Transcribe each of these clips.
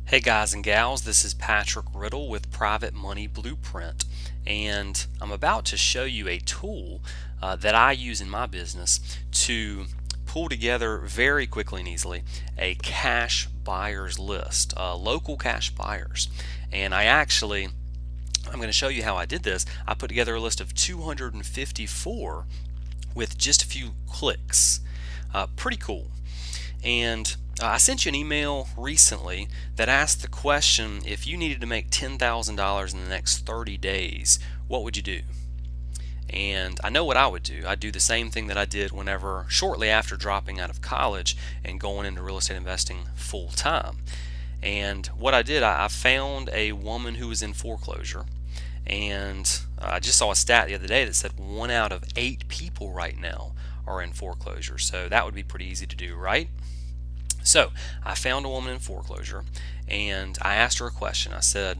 Hey guys and gals, this is Patrick Riddle with Private Money Blueprint, and I'm about to show you a tool that I use in my business to pull together very quickly and easily a cash buyers list, local cash buyers. And I'm going to show you how I did this. I put together a list of 254 with just a few clicks. Pretty cool. And I sent you an email recently that asked the question, if you needed to make $10,000 in the next 30 days, what would you do? And I know what I would do. I'd do the same thing that I did shortly after dropping out of college and going into real estate investing full time. And what I did, I found a woman who was in foreclosure, and I just saw a stat the other day that said 1 out of 8 people right now are in foreclosure. So that would be pretty easy to do, right? So I found a woman in foreclosure and I asked her a question. I said,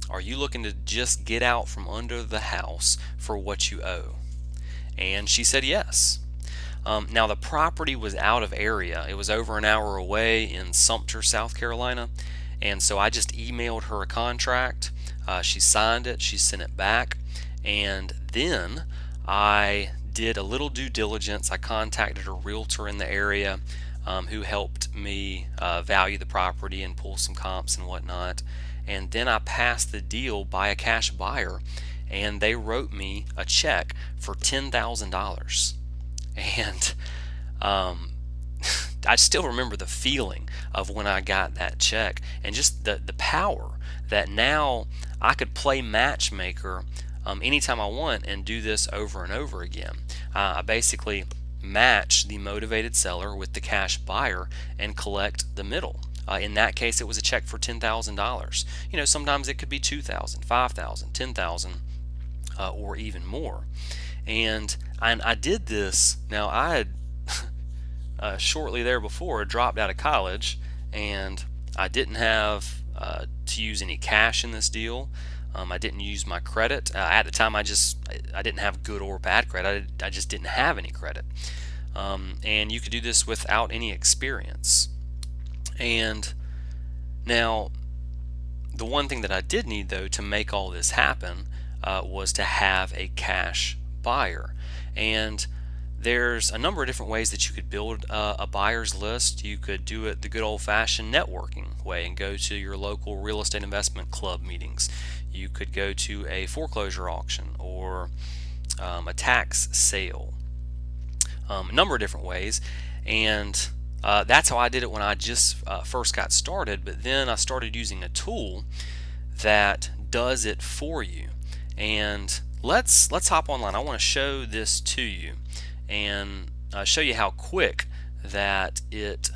are you looking to just get out from under the house for what you owe? And she said yes. Now the property was out of area. It was over an hour away in Sumter, South Carolina. And so I just emailed her a contract. She signed it, she sent it back, and then I did a little due diligence. I contacted a realtor in the area who helped me value the property and pull some comps and whatnot. And then I passed the deal by a cash buyer, and they wrote me a check for $10,000. And I still remember the feeling of when I got that check, and just the power that now I could play matchmaker anytime I want and do this over and over again. I basically match the motivated seller with the cash buyer and collect the middle. In that case, it was a check for $10,000. Sometimes it could be $2,000, $5,000, $10,000, or even more. And I did this. Now I had shortly there before dropped out of college, and I didn't have to use any cash in this deal. I didn't use my credit. At the time, I didn't have good or bad credit. I just didn't have any credit. And you could do this without any experience. And now, the one thing that I did need, though, to make all this happen was to have a cash buyer. And there's a number of different ways that you could build a buyer's list. You could do it the good old-fashioned networking way and go to your local real estate investment club meetings. You could go to a foreclosure auction or a tax sale. A number of different ways, and that's how I did it when I just first got started. But then I started using a tool that does it for you. And let's hop online. I want to show this to you and show you how quick that it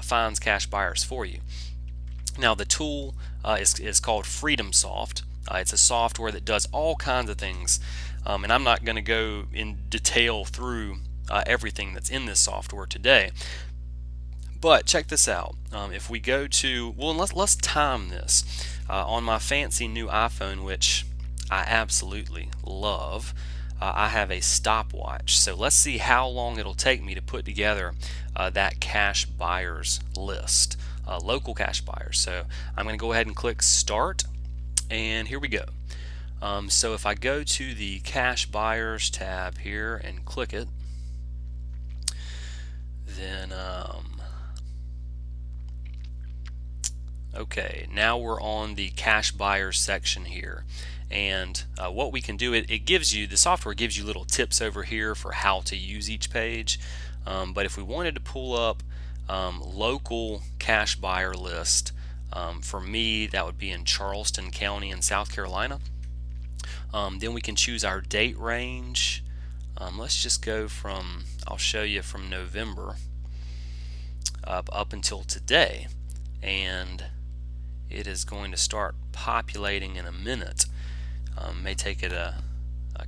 finds cash buyers for you. Now the tool is called Freedom Soft. It's a software that does all kinds of things, and I'm not going to go in detail through everything that's in this software today. But check this out. If we go to, let's time this on my fancy new iPhone, which I absolutely love. I have a stopwatch, so let's see how long it'll take me to put together that cash buyers list, local cash buyers. So I'm going to go ahead and click Start, and here we go. So if I go to the cash buyers tab here and click it, then okay, now we're on the cash buyers section here. And what we can do, the software gives you little tips over here for how to use each page. But if we wanted to pull up local cash buyer list, for me that would be in Charleston County in South Carolina. Then we can choose our date range. Let's just go I'll show you from November up until today, and it is going to start populating in a minute. May take it a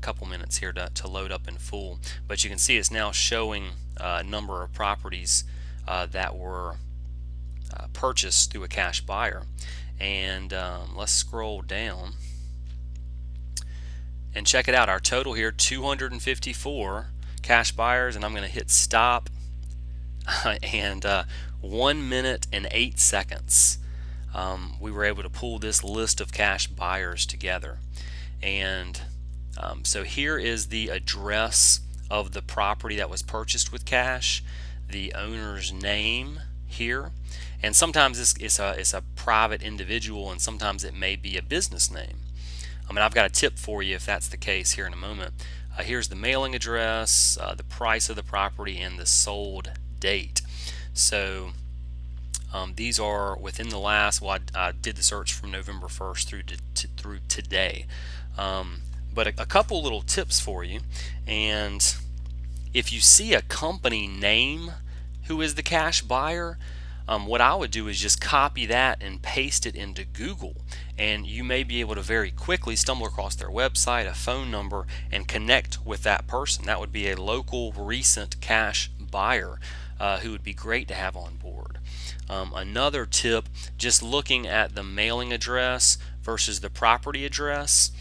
couple minutes here to load up in full, but you can see it's now showing a number of properties that were purchased through a cash buyer. And let's scroll down and check it out. Our total here, 254 cash buyers, and I'm going to hit stop and 1 minute and 8 seconds. we were able to pull this list of cash buyers together. And so here is the address of the property that was purchased with cash, the owner's name here, and sometimes it's a private individual, and sometimes it may be a business name. And I've got a tip for you if that's the case here in a moment. Here's the mailing address, the price of the property, and the sold date. So these are within the last, well, I did the search from November 1st through today. But a couple little tips for you. And if you see a company name who is the cash buyer, what I would do is just copy that and paste it into Google, and you may be able to very quickly stumble across their website, a phone number, and connect with that person. That would be a local recent cash buyer who would be great to have on board. Another tip, just looking at the mailing address versus the property address.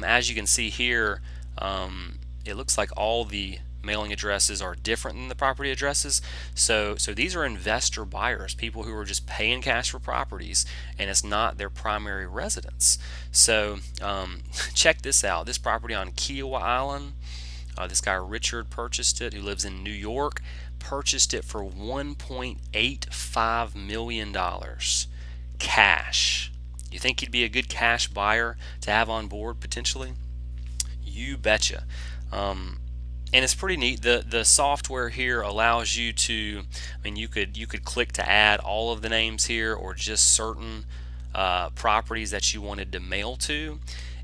As you can see here, it looks like all the mailing addresses are different than the property addresses. So these are investor buyers, people who are just paying cash for properties, and it's not their primary residence. So check this out. This property on Kiowa Island, this guy Richard purchased it, who lives in New York, purchased it for $1.85 million cash. You think he'd be a good cash buyer to have on board potentially? You betcha. And it's pretty neat. The software here allows you to, you could click to add all of the names here, or just certain properties that you wanted to mail to,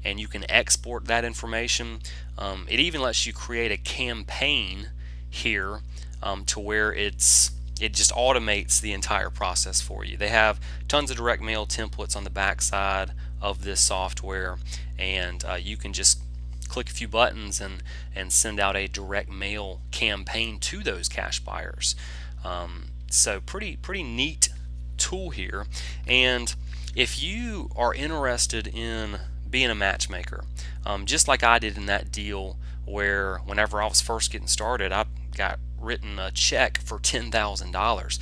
and you can export that information. It even lets you create a campaign here to where it just automates the entire process for you. They have tons of direct mail templates on the back side of this software, and you can just click a few buttons and send out a direct mail campaign to those cash buyers. So pretty neat tool here. And if you are interested in being a matchmaker, just like I did in that deal where whenever I was first getting started, I got written a check for $10,000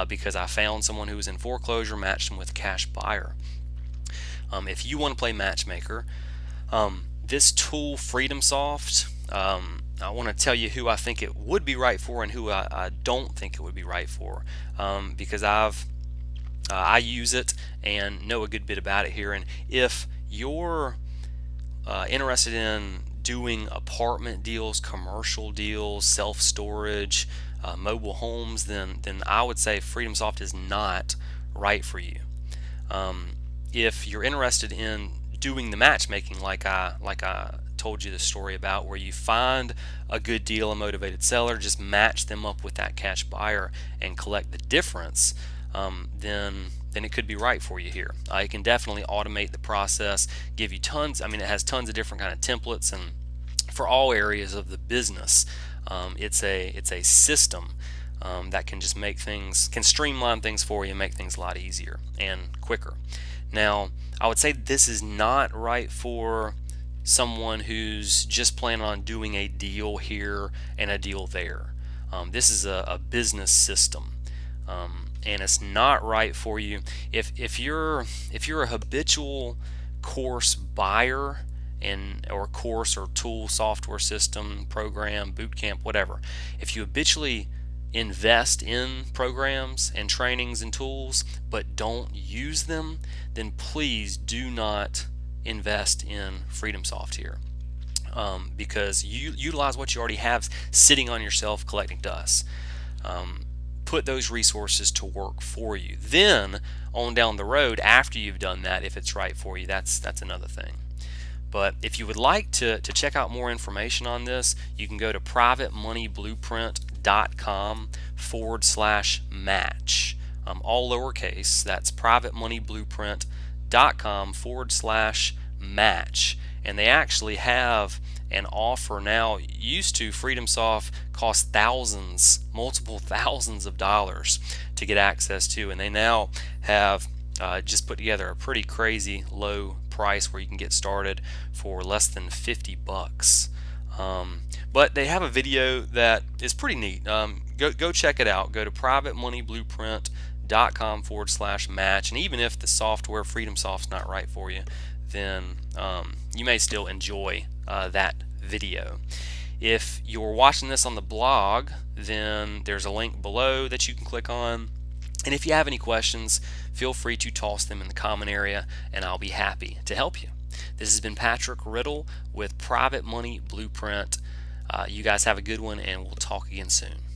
because I found someone who was in foreclosure, matched them with a cash buyer. If you want to play matchmaker, this tool, FreedomSoft, I want to tell you who I think it would be right for and who I don't think it would be right for, because I use it and know a good bit about it here. And if you're interested in doing apartment deals, commercial deals, self-storage, mobile homes, then I would say FreedomSoft is not right for you. If you're interested in doing the matchmaking, like I told you the story about, where you find a good deal, a motivated seller, just match them up with that cash buyer and collect the difference, then it could be right for you here. It can definitely automate the process, give you tons. It has tons of different kind of templates, and for all areas of the business, it's a system that can just can streamline things for you and make things a lot easier and quicker. Now, I would say this is not right for someone who's just planning on doing a deal here and a deal there. This is a business system, and it's not right for you if you're a habitual course buyer or course or tool, software system, program, boot camp, whatever. If you habitually invest in programs and trainings and tools but don't use them, then please do not invest in FreedomSoft here, because you utilize what you already have sitting on your shelf collecting dust. Put those resources to work for you. Then on down the road, after you've done that, if it's right for you, that's another thing. But if you would like to check out more information on this, you can go to privatemoneyblueprint.com/match. All lowercase. That's privatemoneyblueprint.com/match. And they actually have an offer now. Used to, FreedomSoft cost multiple thousands of dollars to get access to, and they now have just put together a pretty crazy low price where you can get started for less than $50. But they have a video that is pretty neat. Go check it out. Go to privatemoneyblueprint.com proffit.com/match. And even if the software FreedomSoft's not right for you, then you may still enjoy that video. If you're watching this on the blog, then there's a link below that you can click on. And if you have any questions, feel free to toss them in the comment area, and I'll be happy to help you. This has been Patrick Riddle with Private Money Blueprint. You guys have a good one, and we'll talk again soon.